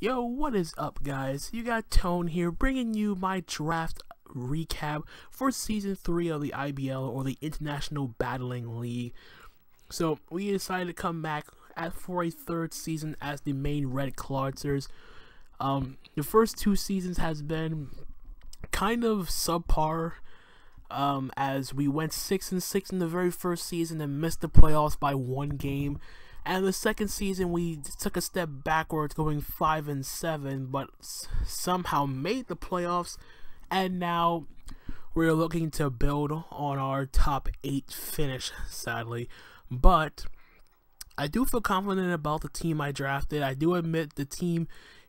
Yo, what is up, guys? You got Tone here, bringing you my draft recap for Season 3 of the IBL, or the International Battling League. So, we decided to come back for a third season as the Maine Red Clawitzers. The first two seasons has been kind of subpar, as we went 6-6 in the very first season and missed the playoffs by one game. And the second season, we took a step backwards, going 5-7, but somehow made the playoffs. And now we're looking to build on our top 8 finish, sadly. But I do feel confident about the team I drafted. I do admit the team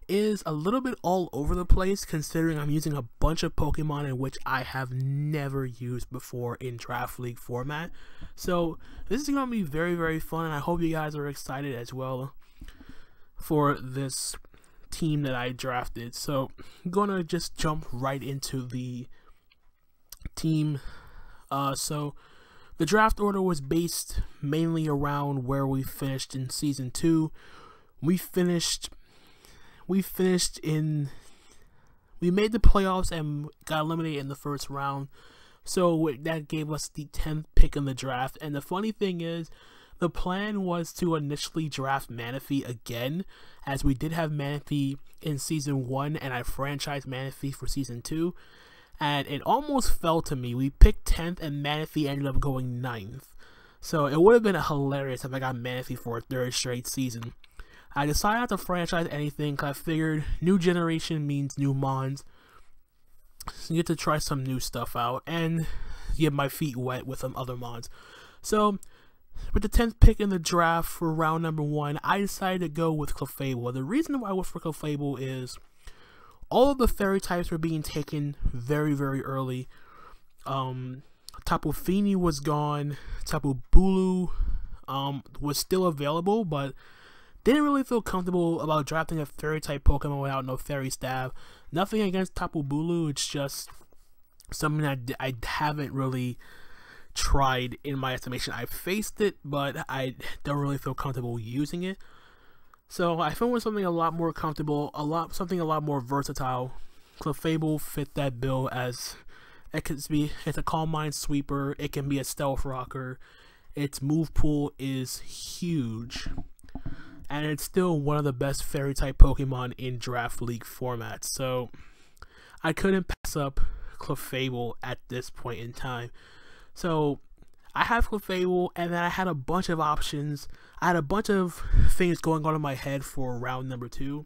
is a little bit all over the place, considering I'm using a bunch of Pokemon in which I have never used before in Draft League format. So this is going to be very, very fun, and I hope you guys are excited as well for this team that I drafted. So I'm going to just jump right into the team. So the draft order was based mainly around where we finished in Season 2. We made the playoffs and got eliminated in the first round, so that gave us the 10th pick in the draft. And the funny thing is, the plan was to initially draft Manaphy again, as we did have Manaphy in Season 1 and I franchised Manaphy for Season 2, and it almost fell to me. We picked 10th and Manaphy ended up going 9th, so it would have been hilarious if I got Manaphy for a third straight season. I decided not to franchise anything because I figured new generation means new mons. So you get to try some new stuff out and get my feet wet with some other mons. So with the 10th pick in the draft for round number 1, I decided to go with Clefable. The reason why I went for Clefable is all of the fairy types were being taken very, very early. Tapu Fini was gone. Tapu Bulu was still available, but didn't really feel comfortable about drafting a fairy type Pokemon without no fairy stab. Nothing against Tapu Bulu, it's just something that I haven't really tried in my estimation. I faced it, but I don't really feel comfortable using it. So I found something a lot more comfortable, something a lot more versatile. Clefable fit that bill, as it's a Calm Mind sweeper, it can be a stealth rocker, its move pool is huge, and it's still one of the best fairy type Pokemon in Draft League format. So I couldn't pass up Clefable at this point in time. So I have Clefable, and then I had a bunch of options. I had a bunch of things going on in my head for round number 2.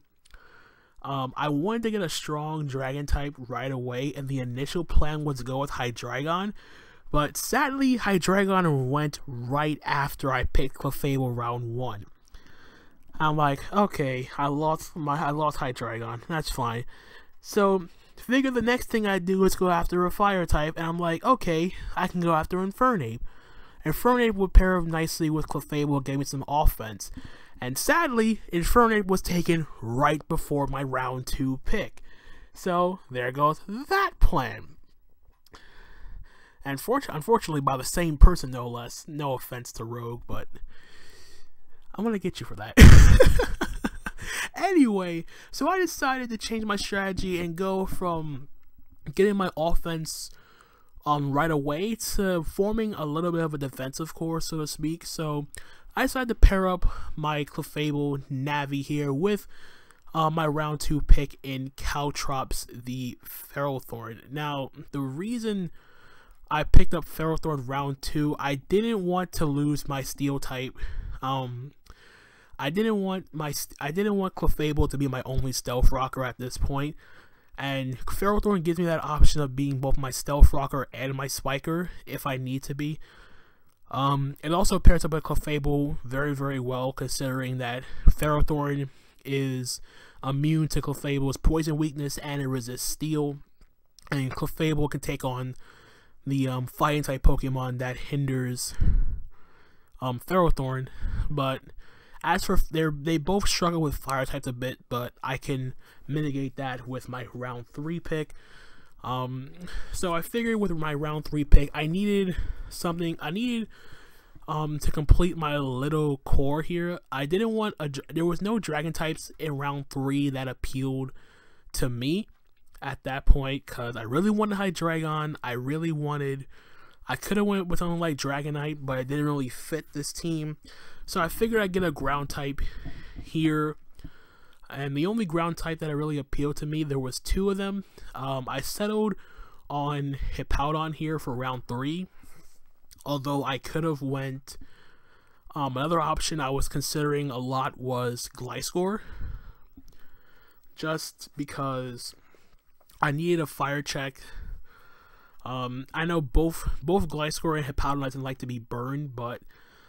I wanted to get a strong dragon type right away, and the initial plan was to go with Hydreigon. But sadly, Hydreigon went right after I picked Clefable round 1. I'm like, okay, I lost Hydreigon. That's fine. So figure the next thing I do is go after a fire type, and I'm like, okay, I can go after Infernape. Infernape would pair up nicely with Clefable, gave me some offense. And sadly, Infernape was taken right before my round 2 pick. So there goes that plan. And unfortunately, by the same person, no less. No offense to Rogue, but I'm gonna get you for that. Anyway, so I decided to change my strategy and go from getting my offense right away to forming a little bit of a defensive core, so to speak. So I decided to pair up my Clefable Navi here with my round 2 pick in Caltrops, the Ferrothorn. Now, the reason I picked up Ferrothorn round 2, I didn't want to lose my Steel type. I didn't want Clefable to be my only stealth rocker at this point, and Ferrothorn gives me that option of being both my stealth rocker and my spiker if I need to be. It also pairs up with Clefable very, very well, considering that Ferrothorn is immune to Clefable's poison weakness and it resists steel, and Clefable can take on the fighting type Pokemon that hinders Ferrothorn. But as for they both struggle with fire types a bit, but I can mitigate that with my round 3 pick. So I figured with my round 3 pick, I needed something. I needed to complete my little core here. I didn't want there was no dragon types in round 3 that appealed to me at that point, because I really wanted Hydreigon. I could have went with something like Dragonite, but it didn't really fit this team. So I figured I'd get a ground type here. And the only ground type that really appealed to me, there was 2 of them. I settled on Hippowdon here for round 3. Although I could have went, another option I was considering a lot was Gliscor. Just because I needed a fire check. I know both Gliscor and Hippowdon doesn't like to be burned, but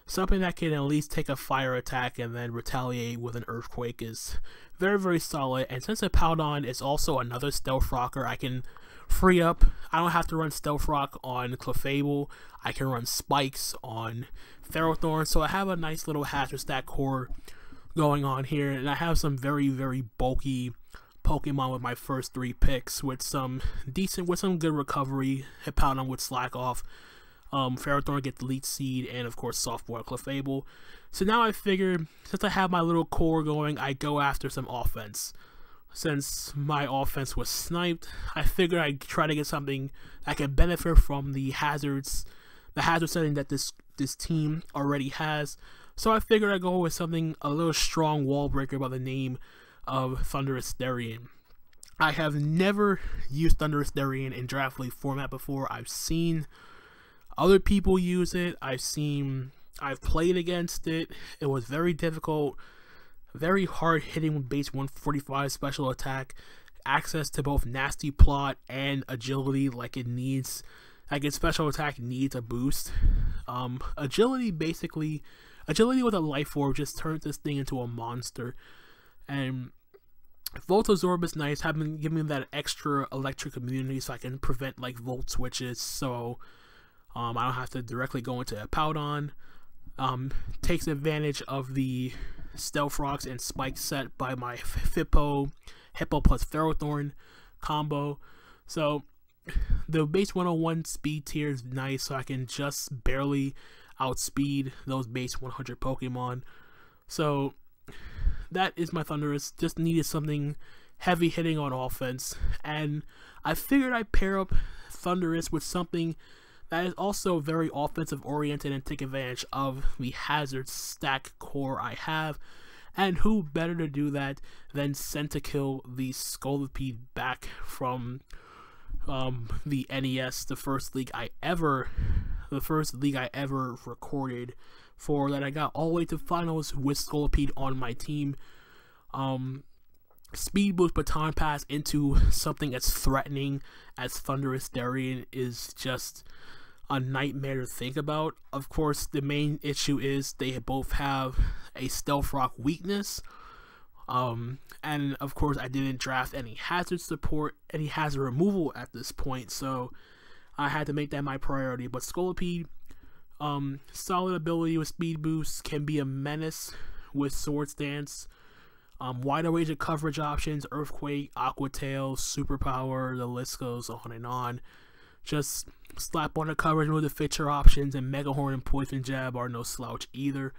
something that can at least take a fire attack and then retaliate with an earthquake is very, very solid. And since Hippowdon is also another Stealth Rocker, I can free up. I don't have to run Stealth Rock on Clefable. I can run Spikes on Ferrothorn. So I have a nice little Hazard Stack core going on here, and I have some very, very bulky Pokemon with my first 3 picks with some good recovery. Hippowdon would slack off. Ferrothorn gets Leech Seed, and of course Softboiled Clefable. So now I figured, since I have my little core going, I go after some offense. Since my offense was sniped, I figured I'd try to get something that can benefit from the hazard setting that this team already has. So I figured I'd go with something a little strong wall breaker by the name of Thundurus Therian. I have never used Thundurus Therian in Draft League format before. I've seen other people use it. I've played against it. It was very difficult, very hard hitting with base 145 special attack, access to both Nasty Plot and agility like it needs. Like its special attack needs a boost. Agility with a Life Orb just turns this thing into a monster. And Volt Absorb is nice, giving me that extra electric immunity so I can prevent like Volt switches, so I don't have to directly go into a Hippowdon. Takes advantage of the Stealth Rocks and Spike set by my Hippo plus Ferrothorn combo. So the base 101 speed tier is nice, so I can just barely outspeed those base 100 Pokemon. So that is my Thundurus. Just needed something heavy hitting on offense, and I figured I'd pair up Thundurus with something that is also very offensive oriented and take advantage of the hazard stack core I have. And who better to do that than Centikill, the Scolipede back from the NES, the first league I ever recorded for, that I got all the way to finals with Scolipede on my team. Speed Boost Baton Pass into something as threatening as Thundurus Therian is just a nightmare to think about. Of course, the main issue is they both have a Stealth Rock weakness. And of course, I didn't draft any hazard support, any hazard removal at this point, so I had to make that my priority. But Scolipede, solid ability with Speed Boost, can be a menace with Swords Dance. Wider range of coverage options, Earthquake, Aqua Tail, Superpower, the list goes on and on. Just slap on the coverage with the feature options, and Mega Horn and Poison Jab are no slouch either.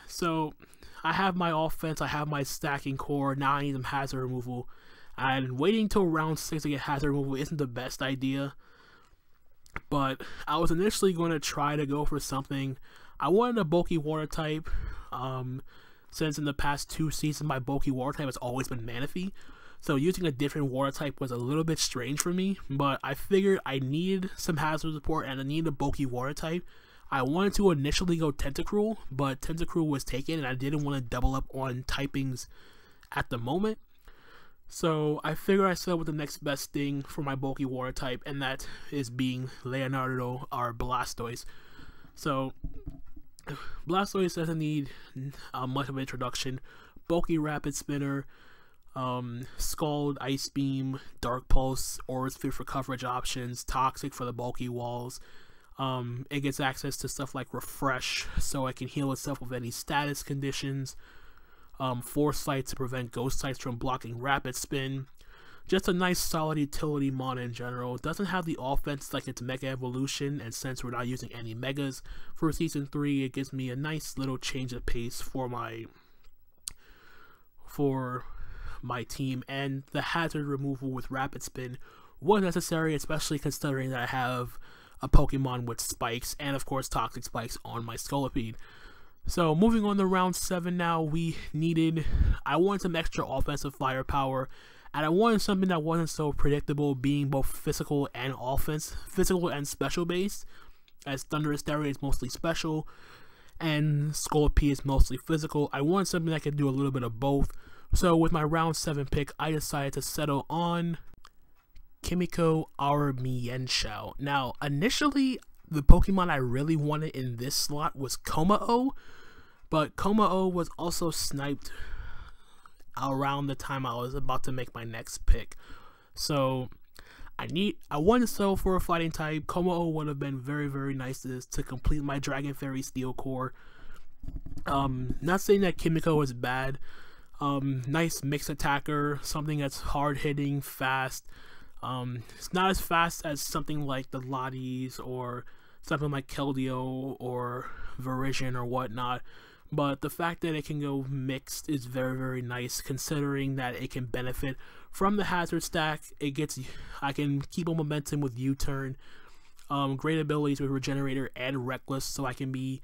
So I have my offense, I have my stacking core, now I need some hazard removal. And waiting till round 6 to get hazard removal isn't the best idea. But I was initially going to try to go for something. I wanted a bulky water type. Since in the past 2 seasons my bulky water type has always been Manaphy. So using a different water type was a little bit strange for me. But I figured I needed some hazard support and I needed a bulky water type. I wanted to initially go Tentacruel, but Tentacruel was taken and I didn't want to double up on typings at the moment. So I figured I settled with the next best thing for my bulky water type, and that is being Leonardo or Blastoise. So Blastoise doesn't need much of an introduction. Bulky Rapid Spinner, Scald, Ice Beam, Dark Pulse, Aura Sphere for coverage options, Toxic for the bulky walls. It gets access to stuff like Refresh, so it can heal itself with any status conditions. Foresight to prevent ghost types from blocking Rapid Spin. just a nice solid utility mon in general. Doesn't have the offense like its Mega Evolution, and since we're not using any Megas for Season 3, it gives me a nice little change of pace for my team, and the hazard removal with Rapid Spin was necessary, especially considering that I have a Pokemon with spikes, and of course Toxic Spikes on my Scolipede. So moving on to round 7 now, I wanted some extra offensive firepower, and I wanted something that wasn't so predictable, being both physical and special based, as Thundurus Stereo is mostly special, and Scolipede is mostly physical. I wanted something that could do a little bit of both. So with my round 7 pick, I decided to settle on Kimiko our Mienshao. Now, initially, the Pokemon I really wanted in this slot was Komao, but Komao was also sniped around the time I was about to make my next pick. So I wanted to settle for a fighting type. Komao would have been very, very nice to complete my Dragon Fairy Steel Core. Not saying that Kimiko is bad. Nice mixed attacker, something that's hard hitting, fast. It's not as fast as something like the Lotties or something like Keldeo or Verizion or whatnot, but the fact that it can go mixed is very, very nice, considering that it can benefit from the hazard stack. I can keep a momentum with U-turn, great abilities with Regenerator and Reckless, so I can be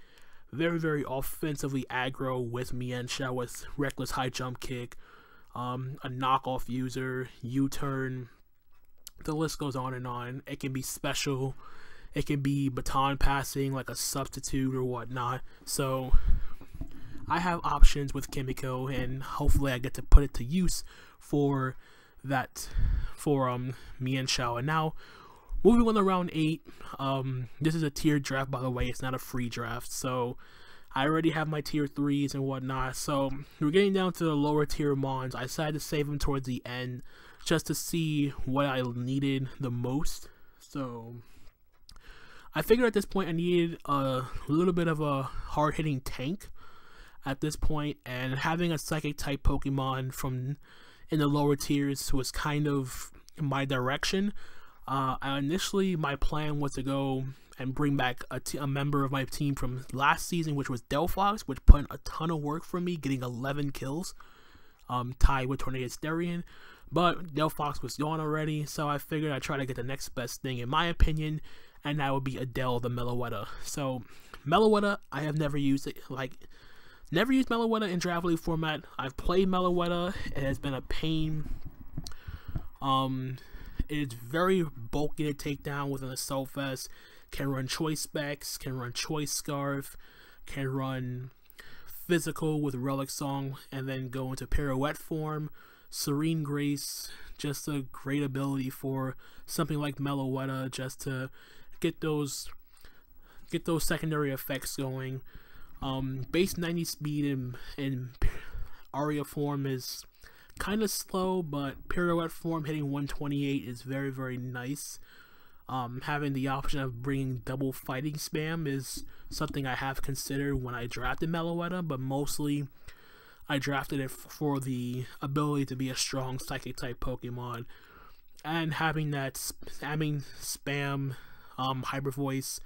very, very offensively aggro with Mienshao with Reckless High Jump Kick, a knockoff user, U-turn, the list goes on and on. It can be special, it can be baton passing like a substitute or whatnot, so I have options with Kimiko, and hopefully I get to put it to use for Mienshao. And now, moving on to round 8, this is a tiered draft, by the way, it's not a free draft, so I already have my tier 3s and whatnot, so we're getting down to the lower tier mons. I decided to save them towards the end, just to see what I needed the most. So I figured at this point I needed a little bit of a hard-hitting tank at this point, and having a Psychic type Pokemon in the lower tiers was kind of my direction. Initially, my plan was to go and bring back a member of my team from last season, which was Delphox, which put in a ton of work for me, getting 11 kills, tied with Tornadus Therian. But Delphox was gone already, so I figured I'd try to get the next best thing in my opinion, and that would be Adele the Meloetta. So Meloetta, I have never used it, never used Meloetta in Draft League format. I've played Meloetta, it has been a pain. It is very bulky to take down with an Assault Vest, can run Choice Specs, can run Choice Scarf, can run Physical with Relic Song, and then go into Pirouette form. Serene Grace, just a great ability for something like Meloetta, just to get those secondary effects going. Base 90 speed in Aria form is kind of slow, but Pirouette form hitting 128 is very, very nice. Having the option of bringing double fighting spam is something I have considered when I drafted Meloetta, but mostly I drafted it for the ability to be a strong Psychic type Pokemon, and having spam, Hyper Voice,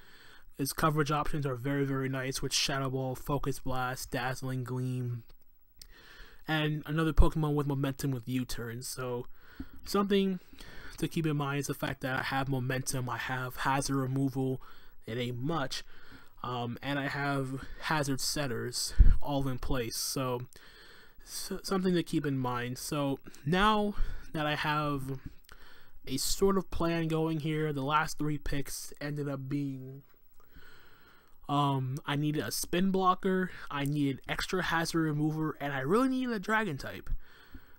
its coverage options are very, very nice with Shadow Ball, Focus Blast, Dazzling Gleam, and another Pokemon with momentum with U-turn. So something to keep in mind is the fact that I have momentum, I have hazard removal, it ain't much, and I have hazard setters all in place, so something to keep in mind. So now that I have a sort of plan going here, the last 3 picks ended up being I needed a spin blocker, I needed extra hazard remover, and I really needed a dragon type.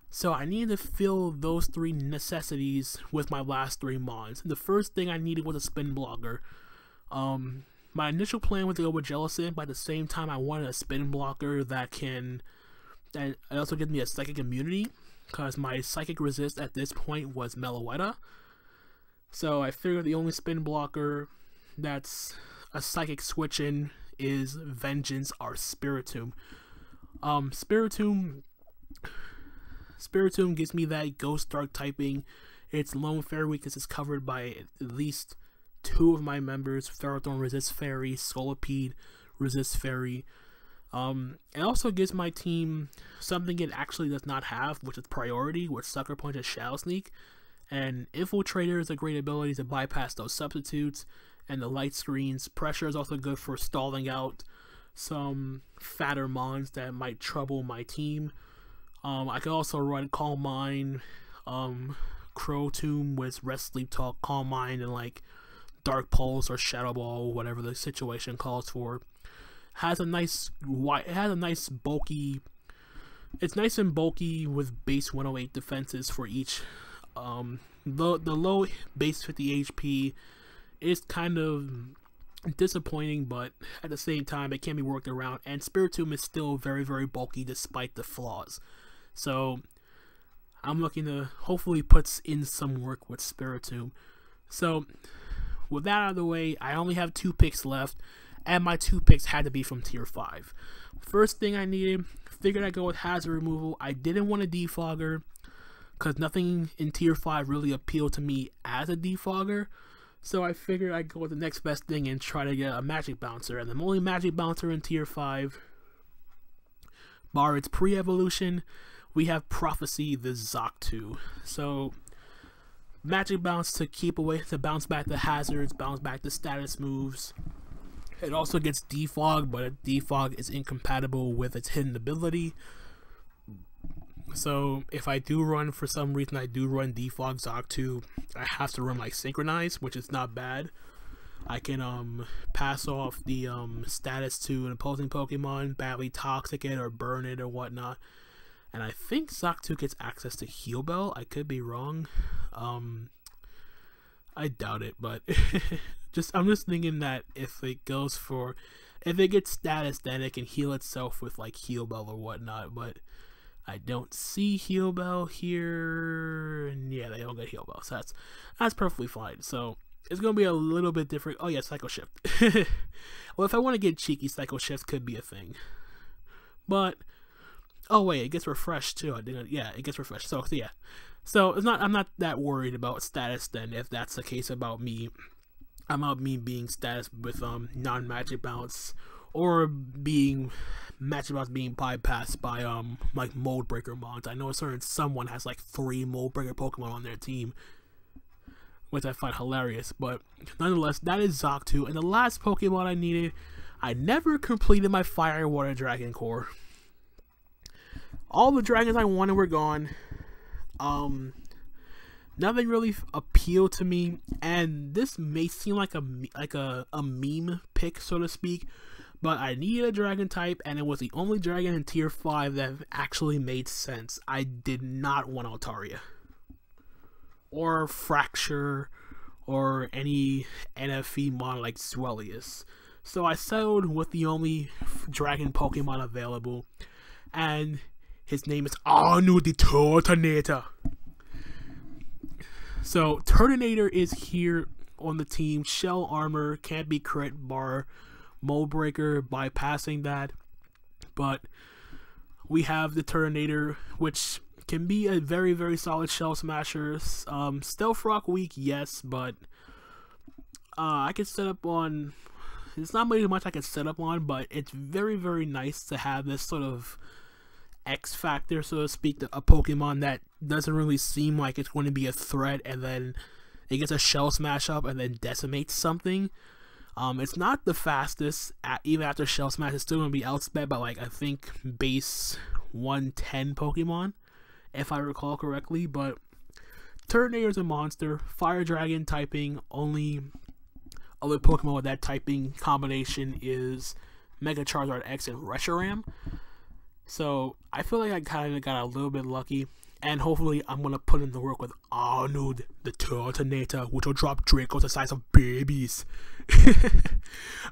So I needed to fill those 3 necessities with my last 3 mons. The first thing I needed was a spin blocker. My initial plan was to go with Jellicent, but at the same time I wanted a spin blocker that also gives me a psychic immunity, because my psychic resist at this point was Meloetta. So I figured the only spin blocker that's a psychic switch in is Vengeance or Spiritomb. Spiritomb Spiritomb gives me that Ghost Dark typing. Its Lone Fairy weakness is covered by at least 2 of my members. Ferrothorn resists Fairy, Scolipede resists Fairy. It also gives my team something it actually does not have, which is Priority, which Sucker Punch and Shadow Sneak. And Infiltrator is a great ability to bypass those substitutes and the light screens. Pressure is also good for stalling out some fatter mons that might trouble my team. I could also run Calm Mind, Crow Tomb with Rest Sleep Talk, Calm Mind, and like Dark Pulse or Shadow Ball, whatever the situation calls for. Has a nice bulky. It's nice and bulky with base 108 defenses for each. The low base 50 HP is kind of disappointing, but at the same time it can be worked around. And Spiritomb is still very, very bulky despite the flaws. So I'm looking to hopefully put in some work with Spiritomb. So with that out of the way, I only have 2 picks left, and my 2 picks had to be from tier 5. First thing I needed, figured I'd go with hazard removal. I didn't want a defogger because nothing in tier 5 really appealed to me as a defogger. So I figured I'd go with the next best thing and try to get a magic bouncer. And the only magic bouncer in tier 5, bar its pre-evolution, we have Prophecy the Xoctu. So magic bounce to keep away, to bounce back the hazards, bounce back the status moves. It also gets defog, but a defog is incompatible with its hidden ability. So if I do run, for some reason I do run defog Xoctu, I have to run like Synchronize, which is not bad. I can pass off the status to an opposing Pokemon, badly toxic it or burn it or whatnot. And I think Xoctu gets access to Heal Bell. I could be wrong. I doubt it, but I'm just thinking that if it gets status, then it can heal itself with like Heal Bell or whatnot. But I don't see Heal Bell here, and yeah, they don't get Heal Bell, so that's perfectly fine. So it's gonna be a little bit different. Oh yeah, Psycho Shift. Well, if I want to get cheeky, Psycho Shift could be a thing. But oh wait, it gets refreshed too. Yeah, it gets refreshed. So yeah, so I'm not that worried about status then, if that's the case about me being status with non-magic bounce, or being magic bounce being bypassed by like mold breaker mons. I know someone has like 3 mold breaker Pokemon on their team, which I find hilarious, but nonetheless, that is Xoctu. And the last Pokemon I needed, I never completed my Fire and Water Dragon Core. All the dragons I wanted were gone. Nothing really appealed to me, and this may seem like a meme pick, so to speak, but I needed a dragon type, and it was the only dragon in tier 5 that actually made sense. I did not want Altaria or Fracture or any NFE mon like Swellius, so I settled with the only dragon Pokemon available, and his name is Anu the Turtonator. So Turtonator is here on the team. Shell Armor, can't be crit, bar Mold Breaker, bypassing that. But we have the Turtonator, which can be a very, very solid Shell Smasher. Stealth Rock weak, yes, but I could set up on... It's not really much I can set up on, but it's very, very nice to have this sort of X factor, so to speak, a Pokemon that doesn't really seem like it's going to be a threat, and then it gets a Shell Smash up and then decimates something. It's not the fastest, even after Shell Smash. It's still going to be outsped by like, I think, base 110 Pokemon, if I recall correctly. But Turtonator is a monster, Fire Dragon typing. Only other Pokemon with that typing combination is Mega Charizard X and Reshiram. So I feel like I kind of got a little bit lucky, and hopefully I'm going to put in the work with Arnold the Turtonator, which will drop Dracos the size of babies.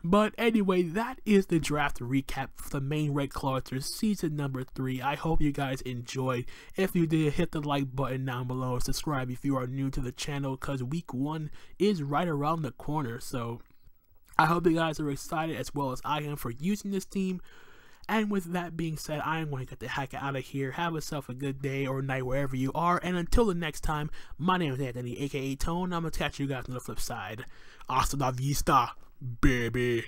But anyway, that is the draft recap for the Maine Red Clawitzers season number 3. I hope you guys enjoyed. If you did, hit the like button down below, subscribe if you are new to the channel, because week 1 is right around the corner. So I hope you guys are excited as well as I am for using this team. And with that being said, I'm going to get the heck out of here. Have yourself a good day or night wherever you are. And until the next time, my name is Anthony, aka Tone. I'm going to catch you guys on the flip side. Hasta la vista, baby.